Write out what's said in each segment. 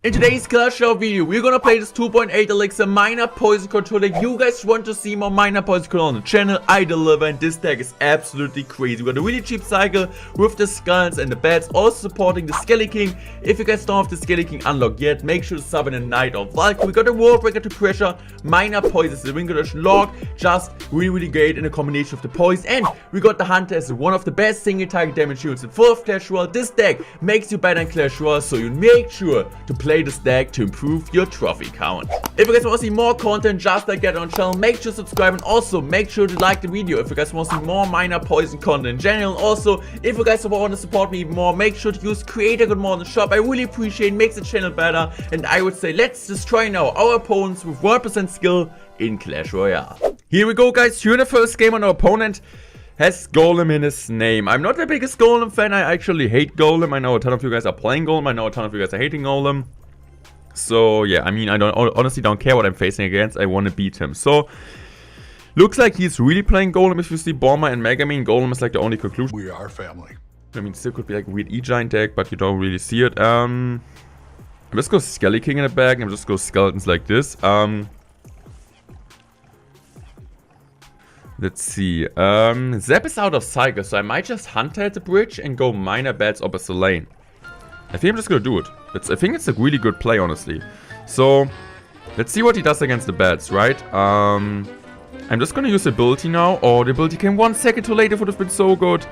In today's Clash Royale video, we're gonna play this 2.8 elixir minor poison controller. You guys want to see more minor poison controller on the channel, I deliver, and this deck is absolutely crazy. We got a really cheap cycle with the skulls and the bats, also supporting the Skelly King. If you guys don't have the Skelly King unlocked yet, make sure to sub in a Knight of Valkyrie. We got a Wall Breaker to pressure, minor poison, the Ringodash Lock, just really great in a combination of the poison. And we got the Hunter as one of the best single target damage units in full of Clash Royale. This deck makes you better in Clash Royale, so you make sure to play this deck to improve your trophy count. If you guys want to see more content just like that on the channel, make sure to subscribe and also make sure to like the video if you guys want to see more minor poison content in general. Also, if you guys want to support me even more, make sure to use Creator Code more in the shop. I really appreciate it, makes the channel better, and I would say let's destroy now our opponents with 1% skill in Clash Royale. Here we go, guys. Here in the first game, on our opponent has Golem in his name. I'm not the biggest Golem fan. I actually hate Golem. I know a ton of you guys are playing Golem. I know a ton of you guys are hating Golem. So yeah, I mean, I honestly don't care what I'm facing against. I want to beat him. So looks like he's really playing Golem. If you see Bomber and Megamine, Golem is like the only conclusion. We are family. I mean, still could be like a weird E-Giant deck, but you don't really see it. I'm just go Skelly King in the back. I'm just go Skeletons like this. Let's see. Zap is out of cycle, so I might just Hunter at the bridge and go minor bats opposite lane. I think I'm just gonna do it. I think it's a really good play, honestly. So let's see what he does against the bats, right? I'm just gonna use the ability now. Oh, the ability came 1 second too late. It would have been so good.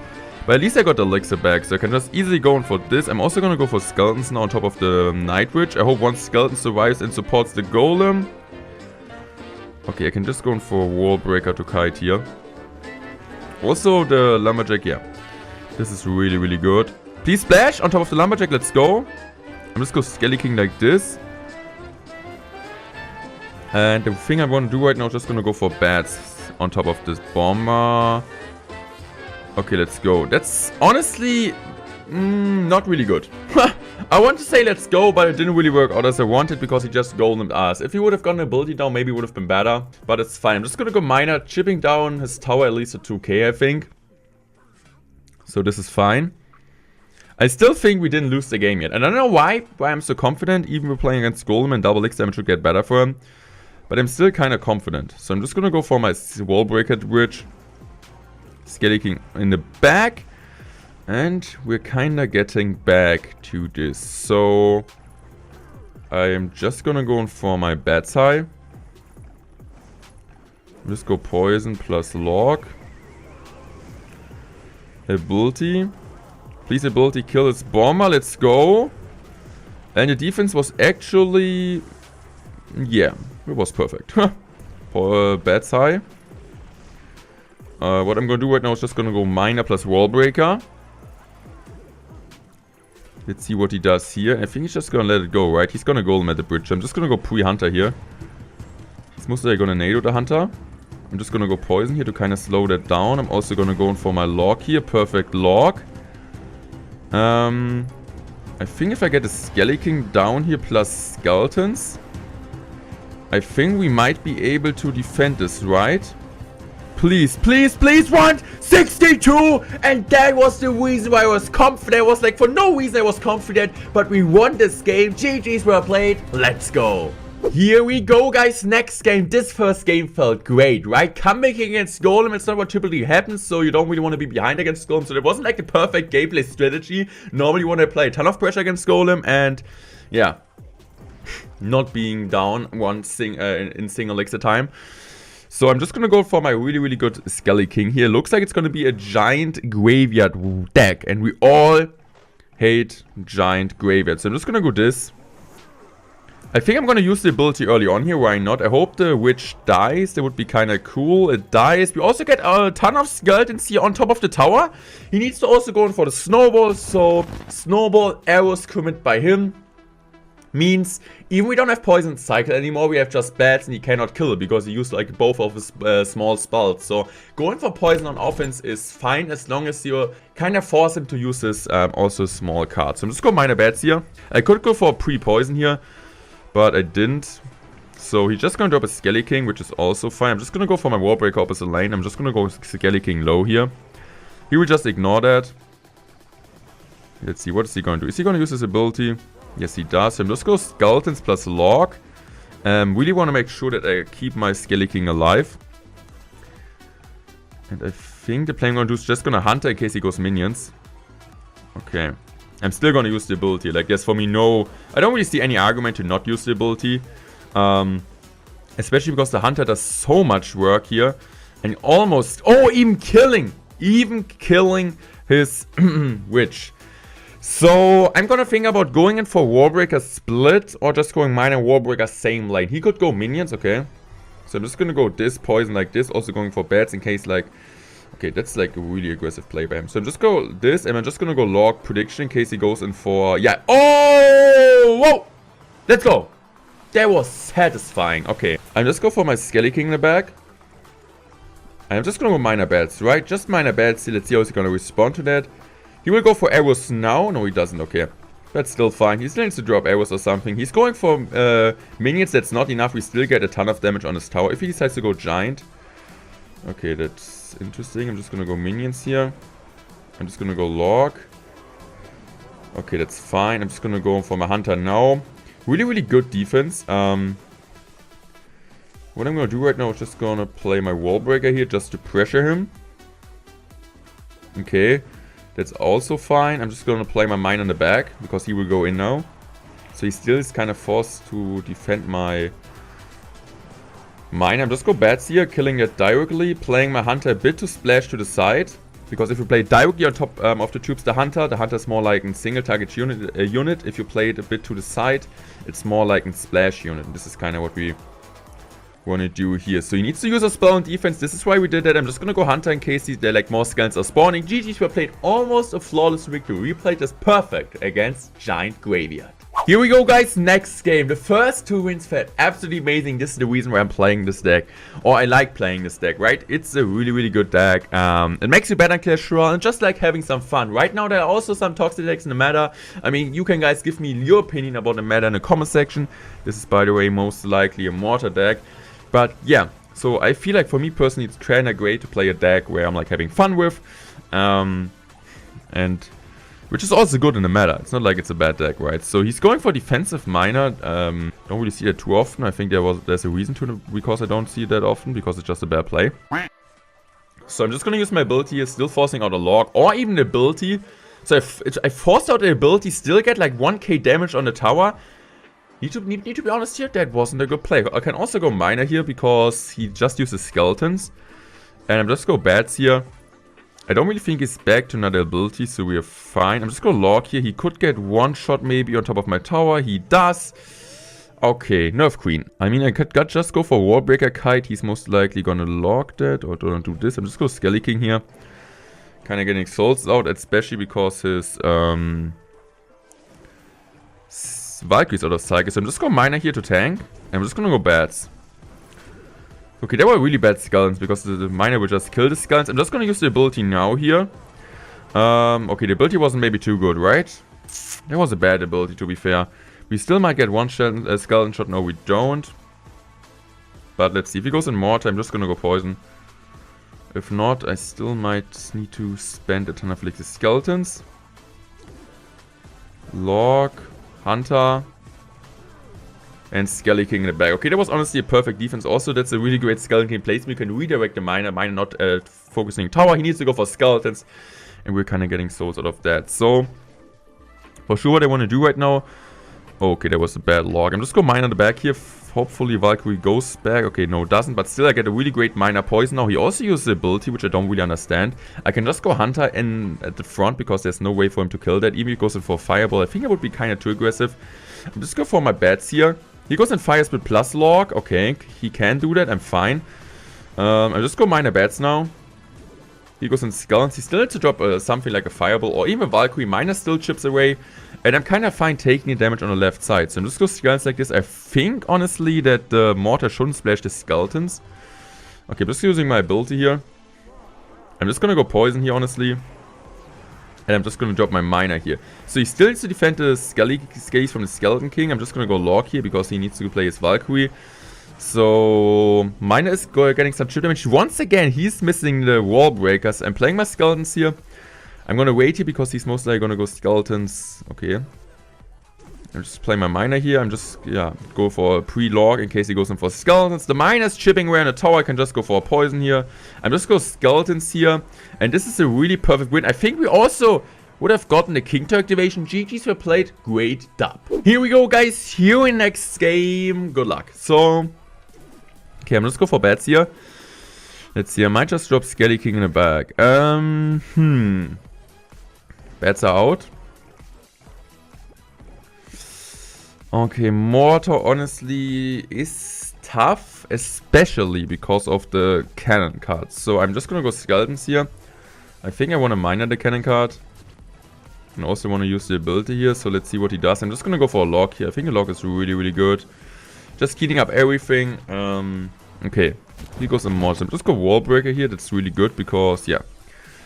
But at least I got the elixir back, so I can just easily go in for this. I'm also gonna go for Skeletons now on top of the Night Witch. I hope one Skeleton survives and supports the Golem. Okay, I can just go in for a Wall Breaker to kite here. Also the Lumberjack, yeah. This is really good. Please splash on top of the Lumberjack, let's go. I'm just going to Skelly King like this. And the thing I want to do right now is just going to go for bats on top of this Bomber. Okay, let's go. That's honestly not really good. I want to say let's go, but it didn't really work out as I wanted because he just golemed us. If he would have gotten an ability down, maybe it would have been better. But it's fine. I'm just going to go minor, chipping down his tower at least to 2k, I think. So this is fine. I still think we didn't lose the game yet. And I don't know why I'm so confident. Even we're playing against Golem and double X damage should get better for him. But I'm still kind of confident. So I'm just going to go for my Wall Breaker bridge. Skelly King in the back. And we're kind of getting back to this. So I am just going to go in for my Bat's Eye. Just go Poison plus Lock. Ability. Please ability kill this Bomber. Let's go. And the defense was actually... yeah, it was perfect. For Bat's Eye. What I'm going to do right now is just going to go Minor plus Wall Breaker. Let's see what he does here. I think he's just going to let it go, right? He's going to Golem at the bridge. I'm just going to go pre-Hunter here. He's most likely going to nado the Hunter. I'm just going to go Poison here to kind of slow that down. I'm also going to go in for my Lock here. Perfect Lock. I think if I get a Skelly King down here plus Skeletons, I think we might be able to defend this, right? Please, please, please, 162! And that was the reason why I was confident. I was like, for no reason I was confident, but we won this game. GG's were played. Let's go. Here we go, guys. Next game. This first game felt great, right? Comeback against Golem, it's not what typically happens, so you don't really want to be behind against Golem. So it wasn't like the perfect gameplay strategy. Normally you want to apply a ton of pressure against Golem, and yeah, not being down in single elixir time. So I'm just going to go for my really good Skelly King here. Looks like it's going to be a giant graveyard deck, and we all hate giant graveyards. So I'm just going to go this. I think I'm going to use the ability early on here. Why not? I hope the witch dies. That would be kind of cool. It dies. We also get a ton of skeletons here on top of the tower. He needs to also go in for the snowball. So snowball arrows commit by him. Means even we don't have poison cycle anymore. We have just bats and he cannot kill because he used like both of his small spells. So going for poison on offense is fine as long as you kind of force him to use his also small cards. So I'm just going minor bats here. I could go for pre-poison here, but I didn't. So he's just going to drop a Skelly King, which is also fine. I'm just going to go for my Wall Breaker opposite lane. I'm just going to go Skelly King low here. He will just ignore that. Let's see, what is he going to do? Is he going to use his ability? Yes, he does. So I'm just go Skeletons plus Log. Really want to make sure that I keep my Skelly King alive. And I think the plan I'm going to do is just going to Hunter in case he goes minions. Okay. I'm still going to use the ability. Like, there's for me no... I don't really see any argument to not use the ability. Especially because the Hunter does so much work here. And almost... Oh, even killing his Witch. So, I'm gonna think about going in for Warbreaker split or just going Miner Warbreaker same lane. He could go minions, okay. So I'm just gonna go this, poison like this, also going for bats in case like... Okay, that's like a really aggressive play by him. So I'm just go this and I'm just gonna go Log prediction in case he goes in for... Yeah, oh! Whoa! Let's go! That was satisfying, okay. I'm just go for my Skelly King in the back. I'm just gonna go Miner bats, right? Just Miner bats, let's see how he's gonna respond to that. He will go for arrows now. No, he doesn't. Okay. That's still fine. He still needs to drop arrows or something. He's going for minions. That's not enough. We still get a ton of damage on his tower. If he decides to go giant. Okay, that's interesting. I'm just going to go minions here. I'm just going to go Log. Okay, that's fine. I'm just going to go for my Hunter now. Really, really good defense. What I'm going to do right now is just going to play my Wallbreaker here just to pressure him. Okay. That's also fine. I'm just going to play my mine on the back because he will go in now. So he still is kind of forced to defend my mine. I'm just go bats here, killing it directly, playing my Hunter a bit to splash to the side. Because if you play directly on top of the troops, the Hunter is more like a single target unit. If you play it a bit to the side, it's more like a splash unit. And this is kind of what we want to do here. So he needs to use a spell on defense. This is why we did that. I'm just going to go Hunter in case they're like more skeletons are spawning. GG's, we played almost a flawless victory. We played this perfect against Giant Graveyard. Here we go, guys. Next game. The first 2 wins felt absolutely amazing. This is the reason why I'm playing this deck. Or I like playing this deck, right? It's a really, really good deck. It makes you better in Clash Royale and just like having some fun. Right now, there are also some toxic decks in the meta. I mean, you can guys give me your opinion about the meta in the comment section. This is, by the way, most likely a mortar deck. But yeah, so I feel like for me personally, it's kind of great to play a deck where I'm like having fun with. And which is also good in the meta. It's not like it's a bad deck, right? So he's going for defensive miner. Don't really see that too often. I think there's a reason to it because I don't see it that often because it's just a bad play. So I'm just going to use my ability here, still forcing out a Log or even the ability. So I forced out the ability, still get like 1k damage on the tower. Need to be honest here, that wasn't a good play. I can also go Miner here because he just uses skeletons. And I'm just go bats here. I don't really think he's back to another ability, so we are fine. I'm just going to Log here. He could get one shot maybe on top of my tower. He does. Okay, Nerf Queen. I mean, I could just go for Wallbreaker Kite. He's most likely going to Log that or don't do this. I'm just going to Skelly King here. Kind of getting souls out, especially because his Valkyrie's out of cycle. So I'm just going to Miner here to tank. And I'm just going to go bats. Okay, they were really bad skeletons because the miner will just kill the skeletons. I'm just going to use the ability now here. Okay, the ability wasn't maybe too good, right? That was a bad ability, to be fair. We still might get one skeleton shot. No, we don't. But let's see. If he goes in mortar, I'm just going to go poison. If not, I still might need to spend a ton of like the skeletons. Log, Hunter, and Skelly King in the back. Okay, that was honestly a perfect defense. Also, that's a really great Skeleton King placement. We can redirect the miner not focusing tower. He needs to go for skeletons. And we're kind of getting souls out of that. So, for sure what I want to do right now. Okay, that was a bad Log. I'm just going to mine on the back here. Hopefully Valkyrie goes back. Okay, no, it doesn't. But still, I get a really great miner poison now. He also uses the ability, which I don't really understand. I can just go Hunter in at the front because there's no way for him to kill that. Even if he goes in for Fireball, I think that would be kind of too aggressive. I'm just going for my bats here. He goes in Fire Spit plus Log. Okay, he can do that. I'm fine. I just go Miner bats now. He goes in Skeletons. He still needs to drop something like a Fireball or even Valkyrie. Miner still chips away. And I'm kind of fine taking the damage on the left side. So I'm just going to Skeletons like this. I think, honestly, that the Mortar shouldn't splash the Skeletons. Okay, I'm just using my ability here. I'm just going to go Poison here, honestly. And I'm just going to drop my Miner here. So he still needs to defend the Skellies from the Skeleton King. I'm just going to go Log here because he needs to play his Valkyrie. So Miner is getting some chip damage. Once again, he's missing the wall breakers. I'm playing my Skeletons here. I'm going to wait here because he's most likely going to go Skeletons. Okay. I'm just playing my miner here. I'm just, yeah, go for a pre-log in case he goes in for skeletons. The miner's chipping away on the tower. I can just go for a poison here. I'm just go skeletons here. And this is a really perfect win. I think we also would have gotten the king to activation. GG's were played. Great dub. Here we go, guys. Here in next game. Good luck. So, okay, I'm just go for bats here. Let's see. I might just drop Skelly King in the bag. Bats are out. Okay, mortar honestly is tough, especially because of the cannon cards. So I'm just gonna go skeletons here. I think I want to miner the cannon card. And also want to use the ability here, so let's see what he does. I'm just gonna go for a log here. I think a log is really, really good. Just heating up everything. Okay, he goes in mortar. Just go wall breaker here, that's really good because, yeah.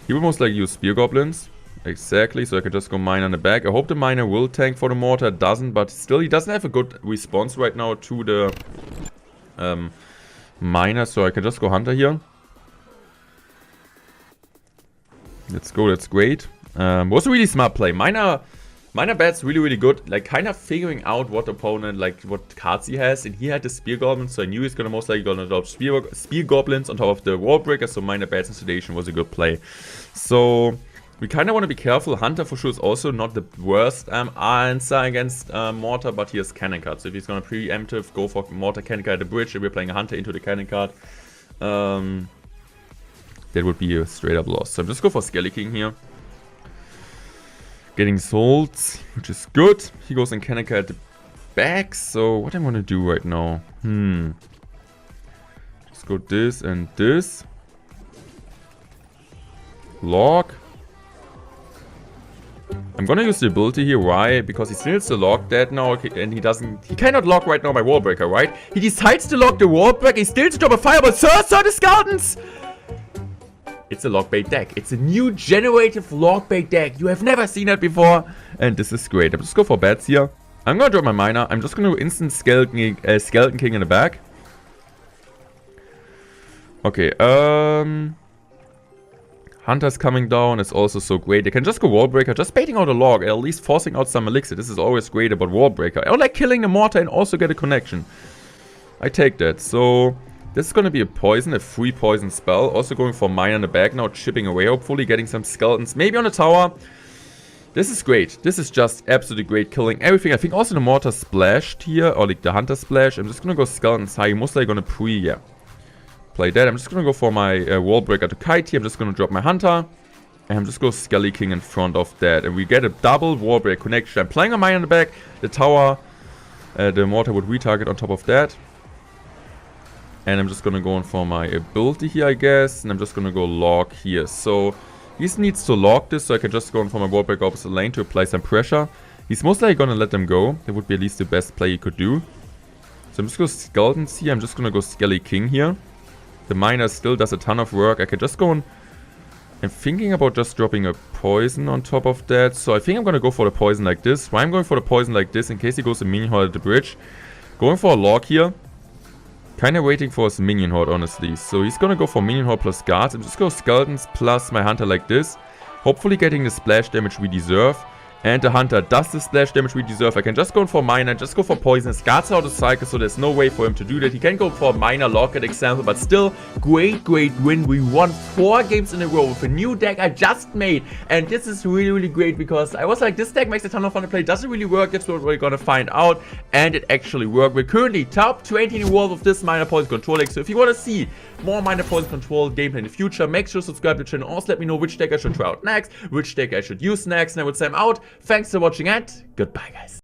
He will most likely use spear goblins. Exactly, so I can just go mine on the back. I hope the miner will tank for the mortar. It doesn't, but still he doesn't have a good response right now to the miner, so I can just go hunter here. Let's go, that's great. Was a really smart play. Miner bat's really, really good. Like, kind of figuring out what opponent, like, what cards he has. And he had the spear goblins, so I knew he's gonna most likely gonna drop spear goblins on top of the wall breaker. So miner bats installation was a good play. So we kind of want to be careful. Hunter for sure is also not the worst answer against mortar, but he has cannon card. So if he's gonna preemptive, go for mortar cannon card at the bridge. If we're playing a hunter into the cannon card, that would be a straight up loss. So I'm just go for Skelly King here. Getting souls, which is good. He goes in cannon card at the back. So what I'm gonna do right now? Just go this and this. Log. I'm gonna use the ability here. Why? Because he still needs to lock that now, and he cannot lock right now my wall breaker, right? He decides to lock the wall breaker. He still needs to drop a fireball. Sir, the skeletons! It's a lock bait deck. It's a new generative lock bait deck. You have never seen that before, and this is great. I'm just go for bats here. I'm gonna drop my miner. I'm just gonna go instant skeleton king in the back. Okay, Hunter's coming down. It's also so great. They can just go wall breaker, just baiting out a log, at least forcing out some elixir. This is always great about wall breaker. I like killing the mortar and also get a connection. I take that. So this is going to be a poison, a free poison spell. Also going for mine in the back now, chipping away, hopefully getting some skeletons. Maybe on the tower. This is great. This is just absolutely great, killing everything. I think also the mortar splashed here, or like the hunter splash. I'm just going to go skeletons high. Most likely going to play that. I'm just going to go for my wall breaker to kite here. I'm just going to drop my hunter. And I'm just going to Skelly King in front of that. And we get a double wall break connection. I'm playing a mine in the back. The tower, the mortar would retarget on top of that. And I'm just going to go in for my ability here, I guess. And I'm just going to go log here. So he needs to log this, so I can just go in for my wall break opposite lane to apply some pressure. He's most likely going to let them go. That would be at least the best play he could do. So I'm just going to skeletons here. I'm just going to go Skelly King here. The miner still does a ton of work. I can just go on. I'm thinking about just dropping a poison on top of that. So I think I'm going to go for the poison like this. Why I'm going for the poison like this? In case he goes a minion horde at the bridge. Going for a log here. Kind of waiting for his minion horde, honestly. So he's going to go for minion horde plus guards. I'm just going to skeletons plus my hunter like this. Hopefully getting the splash damage we deserve. And the hunter does the splash damage we deserve. I can just go for miner, just go for poison. His guards out of cycle, so there's no way for him to do that. He can go for miner lock, example, but still, great win. We won 4 games in a row with a new deck I just made. And this is really great because I was like, this deck makes a ton of fun to play. Does it really work? That's what we're gonna find out. And it actually worked. We're currently top 20 in the world with this miner poison control deck. So if you want to see more miner poison control gameplay in the future, make sure to subscribe to the channel. Also let me know which deck I should try out next, which deck I should use next. And I would say I'm out. Thanks for watching and goodbye, guys.